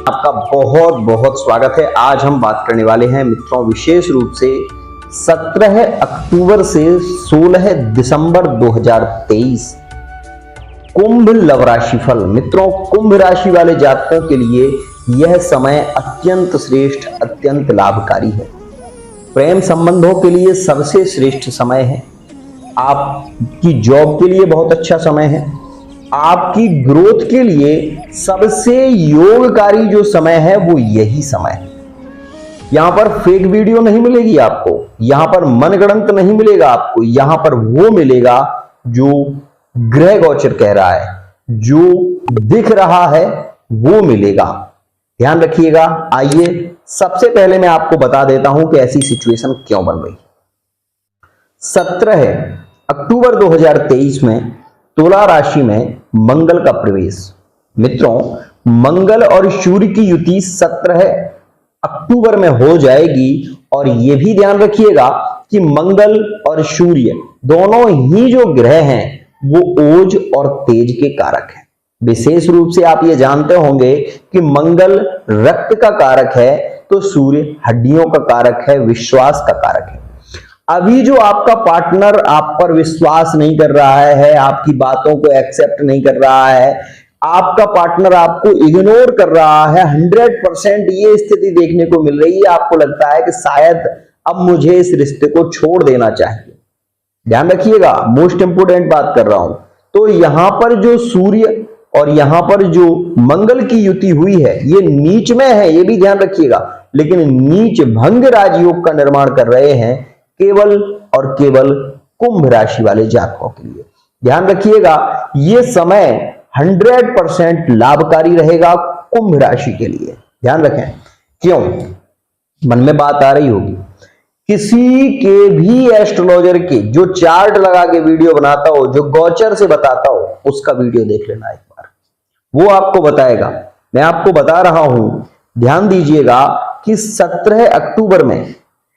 आपका बहुत बहुत स्वागत है। आज हम बात करने वाले हैं मित्रों विशेष रूप से 17 अक्टूबर से 16 दिसंबर 2023 कुंभ लव राशिफल। मित्रों, कुंभ राशि वाले जातकों के लिए यह समय अत्यंत श्रेष्ठ, अत्यंत लाभकारी है। प्रेम संबंधों के लिए सबसे श्रेष्ठ समय है। आपकी जॉब के लिए बहुत अच्छा समय है। आपकी ग्रोथ के लिए सबसे योगकारी जो समय है वो यही समय है। यहां पर फेक वीडियो नहीं मिलेगी आपको, यहां पर मनगढ़ंत नहीं मिलेगा आपको, यहां पर वो मिलेगा जो ग्रह गोचर कह रहा है, जो दिख रहा है वो मिलेगा। ध्यान रखिएगा। आइए सबसे पहले मैं आपको बता देता हूं कि ऐसी सिचुएशन क्यों बन रही। 17 अक्टूबर 2023 में तुला राशि में मंगल का प्रवेश। मित्रों, मंगल और सूर्य की युति 17 अक्टूबर में हो जाएगी और यह भी ध्यान रखिएगा कि मंगल और सूर्य दोनों ही जो ग्रह हैं वो ओज और तेज के कारक हैं। विशेष रूप से आप ये जानते होंगे कि मंगल रक्त का कारक है तो सूर्य हड्डियों का कारक है, विश्वास का कारक है। अभी जो आपका पार्टनर आप पर विश्वास नहीं कर रहा है, आपकी बातों को एक्सेप्ट नहीं कर रहा है, आपका पार्टनर आपको इग्नोर कर रहा है, 100% ये स्थिति देखने को मिल रही है। आपको लगता है कि शायद अब मुझे इस रिश्ते को छोड़ देना चाहिए। ध्यान रखिएगा, मोस्ट इंपोर्टेंट बात कर रहा हूं। तो यहां पर जो सूर्य और यहां पर जो मंगल की युति हुई है ये नीच में है, ये भी ध्यान रखिएगा, लेकिन नीच भंग राजयोग का निर्माण कर रहे हैं केवल और केवल कुंभ राशि वाले जातकों के लिए। ध्यान रखिएगा, ये समय 100% लाभकारी रहेगा कुंभ राशि के लिए। ध्यान रखें। क्यों? मन में बात आ रही होगी। किसी के भी एस्ट्रोलॉजर के जो चार्ट लगा के वीडियो बनाता हो, जो गोचर से बताता हो, उसका वीडियो देख लेना एक बार, वो आपको बताएगा। मैं आपको बता रहा हूं, ध्यान दीजिएगा कि 17 अक्टूबर में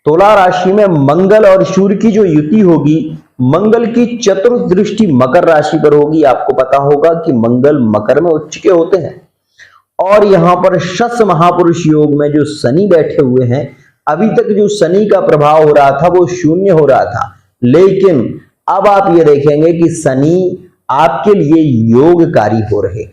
तुला राशि में मंगल और सूर्य की जो युति होगी, मंगल की चतुर्थ दृष्टि मकर राशि पर होगी। आपको पता होगा कि मंगल मकर में उच्च के होते हैं और यहां पर शश महापुरुष योग में जो शनि बैठे हुए हैं, अभी तक जो शनि का प्रभाव हो रहा था वो शून्य हो रहा था, लेकिन अब आप ये देखेंगे कि शनि आपके लिए योगकारी हो रहे।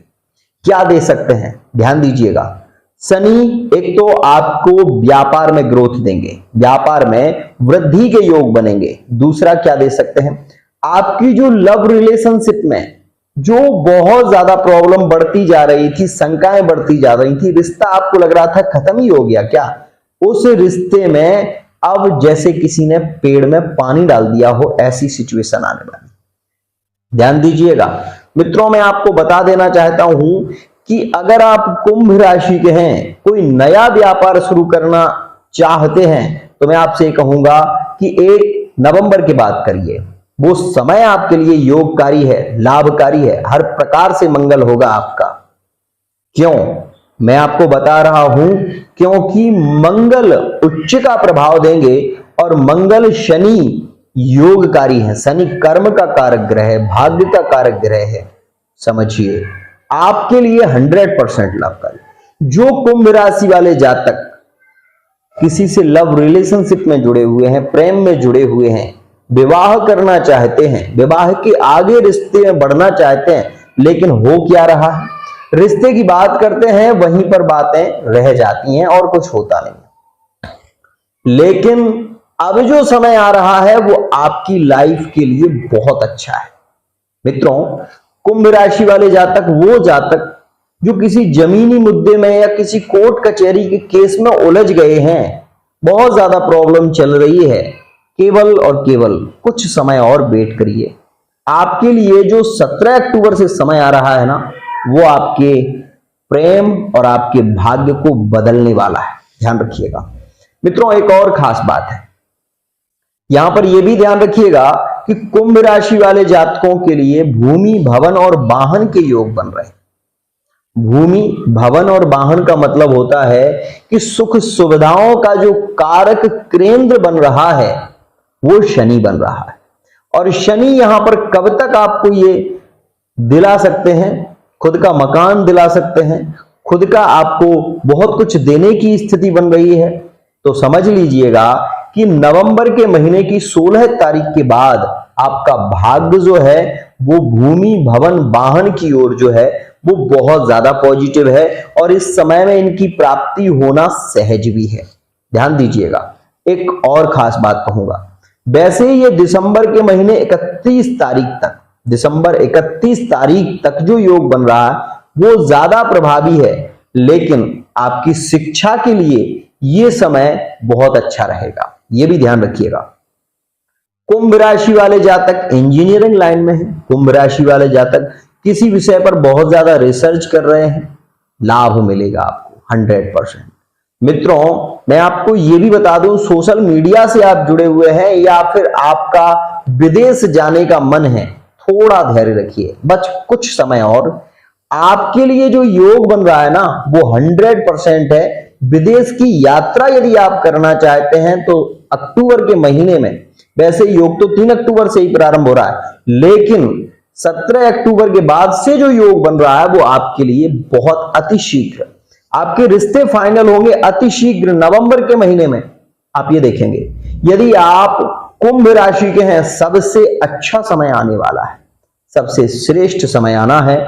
क्या दे सकते हैं? ध्यान दीजिएगा। शनि एक तो आपको व्यापार में ग्रोथ देंगे, व्यापार में वृद्धि के योग बनेंगे। दूसरा क्या दे सकते हैं? आपकी जो लव रिलेशनशिप में जो बहुत ज्यादा प्रॉब्लम बढ़ती जा रही थी, शंकाएं बढ़ती जा रही थी, रिश्ता आपको लग रहा था खत्म ही हो गया क्या, उस रिश्ते में अब जैसे किसी ने पेड़ में पानी डाल दिया हो, ऐसी सिचुएशन आने वाली। ध्यान दीजिएगा मित्रों, मैं आपको बता देना चाहता हूं कि अगर आप कुंभ राशि के हैं, कोई नया व्यापार शुरू करना चाहते हैं, तो मैं आपसे कहूंगा कि 1 नवंबर के बाद करिए। वो समय आपके लिए योगकारी है, लाभकारी है, हर प्रकार से मंगल होगा आपका। क्यों? मैं आपको बता रहा हूं क्योंकि मंगल उच्च का प्रभाव देंगे और मंगल शनि योगकारी है। शनि कर्म का कारक ग्रह है, भाग्य का कारक ग्रह है। समझिए, आपके लिए 100% लाभकारी। जो कुंभ राशि वाले जातक किसी से लव रिलेशनशिप में जुड़े हुए हैं, प्रेम में जुड़े हुए हैं, विवाह करना चाहते हैं, विवाह के आगे रिश्ते में बढ़ना चाहते हैं, लेकिन हो क्या रहा है, रिश्ते की बात करते हैं वहीं पर बातें रह जाती हैं और कुछ होता नहीं। लेकिन अब जो समय आ रहा है वो आपकी लाइफ के लिए बहुत अच्छा है। मित्रों, कुंभ राशि वाले जातक वो जातक जो किसी जमीनी मुद्दे में या किसी कोर्ट कचहरी के केस में उलझ गए हैं, बहुत ज्यादा प्रॉब्लम चल रही है, केवल और केवल कुछ समय और वेट करिए। आपके लिए जो 17 अक्टूबर से समय आ रहा है ना, वो आपके प्रेम और आपके भाग्य को बदलने वाला है। ध्यान रखिएगा मित्रों। एक और खास बात है, यहां पर यह भी ध्यान रखिएगा कि कुंभ राशि वाले जातकों के लिए भूमि, भवन और वाहन के योग बन रहे हैं। भूमि, भवन और वाहन का मतलब होता है कि सुख सुविधाओं का जो कारक केंद्र बन रहा है वो शनि बन रहा है। और शनि यहां पर कब तक आपको ये दिला सकते हैं? खुद का मकान दिला सकते हैं, खुद का आपको बहुत कुछ देने की स्थिति बन रही है, तो समझ लीजिएगा कि नवंबर के महीने की 16 तारीख के बाद आपका भाग्य जो है वो भूमि भवन वाहन की ओर जो है वो बहुत ज्यादा पॉजिटिव है, और इस समय में इनकी प्राप्ति होना सहज भी है। ध्यान दीजिएगा। एक और खास बात कहूंगा, वैसे ही ये दिसंबर के महीने 31 तारीख तक, दिसंबर 31 तारीख तक जो योग बन रहा है वो ज्यादा प्रभावी है, लेकिन आपकी शिक्षा के लिए ये समय बहुत अच्छा रहेगा, ये भी ध्यान रखिएगा। कुंभ राशि वाले जातक इंजीनियरिंग लाइन में हैं, कुंभ राशि वाले जातक किसी विषय पर बहुत ज्यादा रिसर्च कर रहे हैं, लाभ मिलेगा आपको 100%। मित्रों, मैं आपको यह भी बता दूं, सोशल मीडिया से आप जुड़े हुए हैं या फिर आपका विदेश जाने का मन है, थोड़ा धैर्य रखिए, बस कुछ समय और। आपके लिए जो योग बन रहा है ना वो 100% है। विदेश की यात्रा यदि आप करना चाहते हैं तो अक्टूबर के महीने में, वैसे योग तो 3 अक्टूबर से ही प्रारंभ हो रहा है, लेकिन 17 अक्टूबर के बाद से जो योग बन रहा है वो आपके लिए बहुत अतिशीघ्र, आपके रिश्ते फाइनल होंगे अतिशीघ्र नवंबर के महीने में। आप ये देखेंगे, यदि आप कुंभ राशि के हैं, सबसे अच्छा समय आने वाला है, सबसे श्रेष्ठ समय आना है।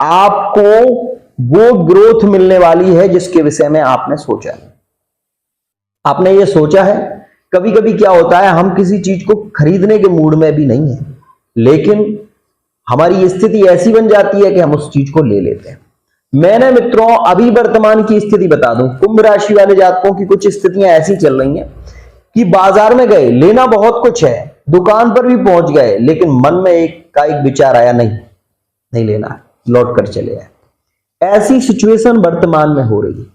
आपको वो ग्रोथ मिलने वाली है जिसके विषय में आपने सोचा है। आपने ये सोचा है, कभी कभी क्या होता है, हम किसी चीज को खरीदने के मूड में भी नहीं है, लेकिन हमारी स्थिति ऐसी बन जाती है कि हम उस चीज को ले लेते हैं। मैंने मित्रों अभी वर्तमान की स्थिति बता दूं, कुंभ राशि वाले जातकों की कुछ स्थितियां ऐसी चल रही हैं कि बाजार में गए, लेना बहुत कुछ है, दुकान पर भी पहुंच गए, लेकिन मन में एक विचार आया, नहीं लेना है, लौट कर चले आए। ऐसी सिचुएशन वर्तमान में हो रही है,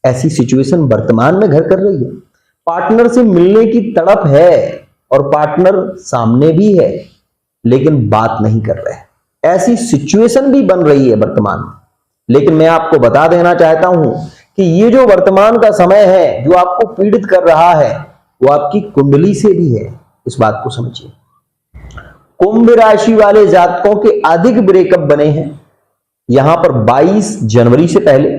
ऐसी सिचुएशन वर्तमान में घर कर रही है। पार्टनर से मिलने की तड़प है और पार्टनर सामने भी है, लेकिन बात नहीं कर रहे। ऐसी सिचुएशन भी बन रही है वर्तमान में। लेकिन मैं आपको बता देना चाहता हूं कि ये जो वर्तमान का समय है जो आपको पीड़ित कर रहा है वो आपकी कुंडली से भी है, इस बात को समझिए। कुंभ राशि वाले जातकों के अधिक ब्रेकअप बने हैं यहां पर 22 जनवरी से पहले,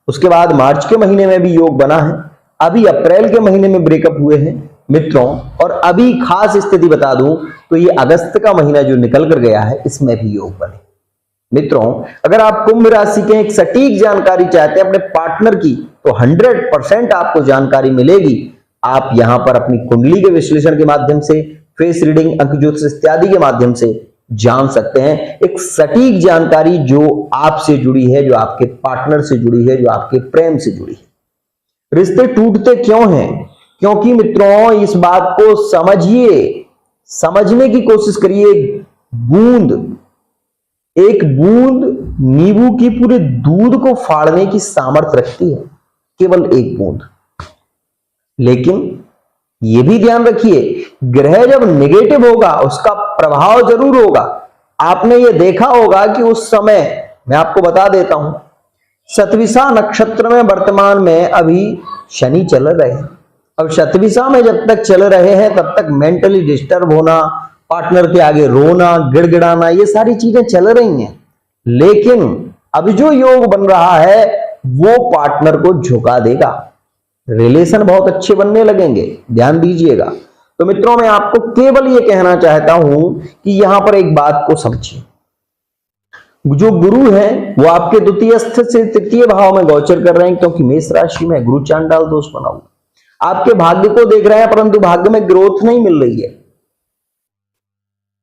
उसके बाद मार्च के महीने में भी योग बना है, अभी अप्रैल के महीने में ब्रेकअप हुए हैं मित्रों, और अभी खास स्थिति बता दूं तो ये अगस्त का महीना जो निकल कर गया है इसमें भी योग बने। मित्रों, अगर आप कुंभ राशि के एक सटीक जानकारी चाहते हैं अपने पार्टनर की, तो 100% आपको जानकारी मिलेगी। आप यहां पर अपनी कुंडली के विश्लेषण के माध्यम से, फेस रीडिंग, अंक ज्योतिष इत्यादि के माध्यम से जान सकते हैं एक सटीक जानकारी जो आपसे जुड़ी है, जो आपके पार्टनर से जुड़ी है, जो आपके प्रेम से जुड़ी है। रिश्ते टूटते क्यों हैं? क्योंकि मित्रों इस बात को समझिए, समझने की कोशिश करिए। एक बूंद नींबू की पूरे दूध को फाड़ने की सामर्थ्य रखती है, केवल एक बूंद। लेकिन यह भी ध्यान रखिए, ग्रह जब नेगेटिव होगा उसका प्रभाव जरूर होगा। आपने ये देखा होगा कि उस समय, मैं आपको बता देता हूं, शतभिषा नक्षत्र में वर्तमान में अभी शनि चल रहे हैं। अब शतभिषा में जब तक चल रहे हैं तब तक मेंटली डिस्टर्ब होना, पार्टनर के आगे रोना, गिड़गिड़ाना, ये सारी चीजें चल रही हैं। लेकिन अभी जो योग बन रहा है वो पार्टनर को झुका देगा, रिलेशन बहुत अच्छे बनने लगेंगे, ध्यान दीजिएगा। तो मित्रों मैं आपको केवल ये कहना चाहता हूं कि यहां पर एक बात को समझिए, जो गुरु है वो आपके द्वितीय स्थित से तृतीय भाव में गोचर कर रहे हैं, क्योंकि मेष राशि में गुरु चांडाल दोष बना हुआ। आपके भाग्य को देख रहे हैं परंतु भाग्य में ग्रोथ नहीं मिल रही है।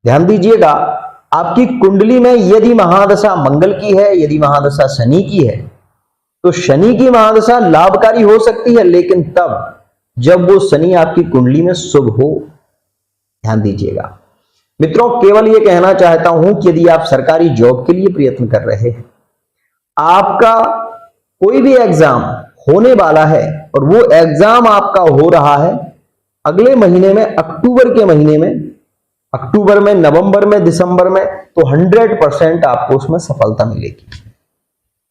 ध्यान दीजिएगा, आपकी कुंडली में यदि महादशा मंगल की है, यदि महादशा शनि की है, तो शनि की महादशा लाभकारी हो सकती है, लेकिन तब जब वो शनि आपकी कुंडली में शुभ हो। ध्यान दीजिएगा मित्रों, केवल ये कहना चाहता हूं कि यदि आप सरकारी जॉब के लिए प्रयत्न कर रहे हैं, आपका कोई भी एग्जाम होने वाला है और वो एग्जाम आपका हो रहा है अगले महीने में, अक्टूबर के महीने में, अक्टूबर में, नवंबर में, दिसंबर में, तो 100% आपको उसमें सफलता मिलेगी।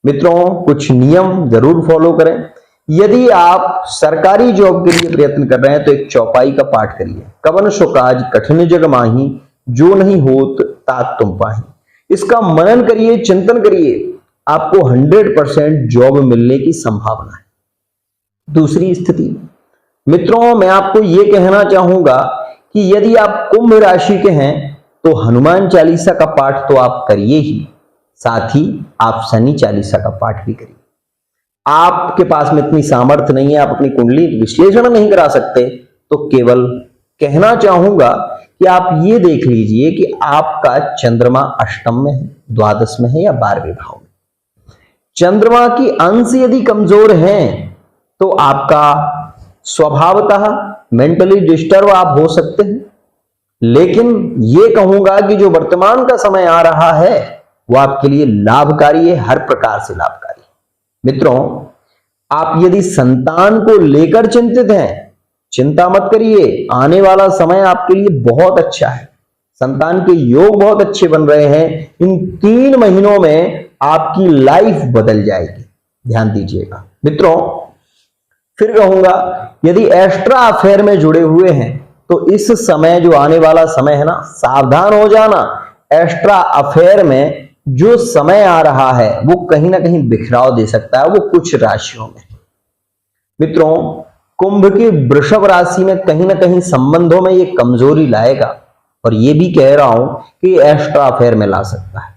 मित्रों कुछ नियम जरूर फॉलो करें। यदि आप सरकारी जॉब के लिए प्रयत्न कर रहे हैं तो एक चौपाई का पाठ करिए, कवन सो काज कठिन जग माही, जो नहीं होत तात तुम पाही। इसका मनन करिए, चिंतन करिए, आपको 100% जॉब मिलने की संभावना है। दूसरी स्थिति, मित्रों मैं आपको यह कहना चाहूंगा कि यदि आप कुंभ राशि के हैं तो हनुमान चालीसा का पाठ तो आप करिए ही, साथ ही आप शनि चालीसा का पाठ भी करिए। आपके पास में इतनी सामर्थ्य नहीं है, आप अपनी कुंडली विश्लेषण नहीं करा सकते, तो केवल कहना चाहूंगा कि आप ये देख लीजिए कि आपका चंद्रमा अष्टम में है, द्वादश में है या 12वें भाव में। चंद्रमा की अंश यदि कमजोर हैं तो आपका स्वभावतः मेंटली डिस्टर्ब आप हो सकते हैं, लेकिन यह कहूंगा कि जो वर्तमान का समय आ रहा है वो आपके लिए लाभकारी है, हर प्रकार से लाभकारी है। मित्रों आप यदि संतान को लेकर चिंतित हैं, चिंता मत करिए, आने वाला समय आपके लिए बहुत अच्छा है। संतान के योग बहुत अच्छे बन रहे हैं। इन 3 महीनों में आपकी लाइफ बदल जाएगी, ध्यान दीजिएगा। मित्रों फिर कहूंगा यदि एक्स्ट्रा अफेयर में जुड़े हुए हैं तो इस समय जो आने वाला समय है ना, सावधान हो जाना। एक्स्ट्रा अफेयर में जो समय आ रहा है वो कहीं ना कहीं बिखराव दे सकता है, वो कुछ राशियों में। मित्रों कुंभ की वृषभ राशि में कहीं ना कहीं संबंधों में ये कमजोरी लाएगा, और ये भी कह रहा हूं कि एक्स्ट्रा अफेयर में ला सकता है,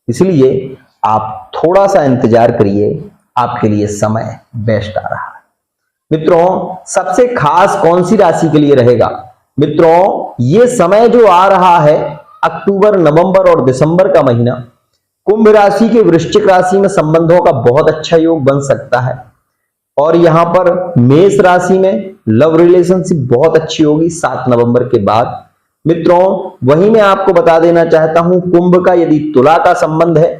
इसलिए आप थोड़ा सा इंतजार करिए, आपके लिए समय बेस्ट आ रहा है। मित्रों सबसे खास कौन सी राशि के लिए रहेगा? मित्रों ये समय जो आ रहा है अक्टूबर, नवंबर और दिसंबर का महीना, कुंभ राशि के वृश्चिक राशि में संबंधों का बहुत अच्छा योग बन सकता है, और यहां पर मेष राशि में लव रिलेशनशिप बहुत अच्छी होगी 7 नवंबर के बाद। मित्रों वहीं मैं आपको बता देना चाहता हूं, कुंभ का यदि तुला का संबंध है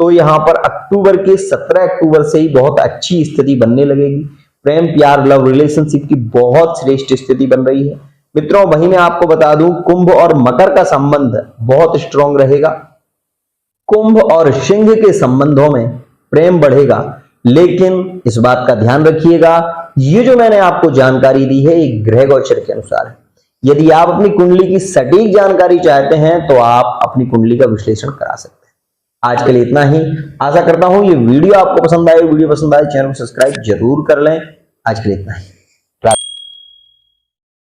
तो यहां पर अक्टूबर के 17 अक्टूबर से ही बहुत अच्छी स्थिति बनने लगेगी। प्रेम प्यार लव रिलेशनशिप की बहुत श्रेष्ठ स्थिति बन रही है। मित्रों वहीं मैं आपको बता दूं, कुंभ और मकर का संबंध बहुत स्ट्रांग रहेगा। कुंभ और सिंह के संबंधों में प्रेम बढ़ेगा, लेकिन इस बात का ध्यान रखिएगा, ये जो मैंने आपको जानकारी दी है एक ग्रह गोचर के अनुसार है। यदि आप अपनी कुंडली की सटीक जानकारी चाहते हैं तो आप अपनी कुंडली का विश्लेषण करा सकते हैं। आज के लिए इतना ही। आशा करता हूं ये वीडियो आपको पसंद आए। वीडियो पसंद आए चैनल को सब्सक्राइब जरूर कर लें। आज के लिए इतना ही।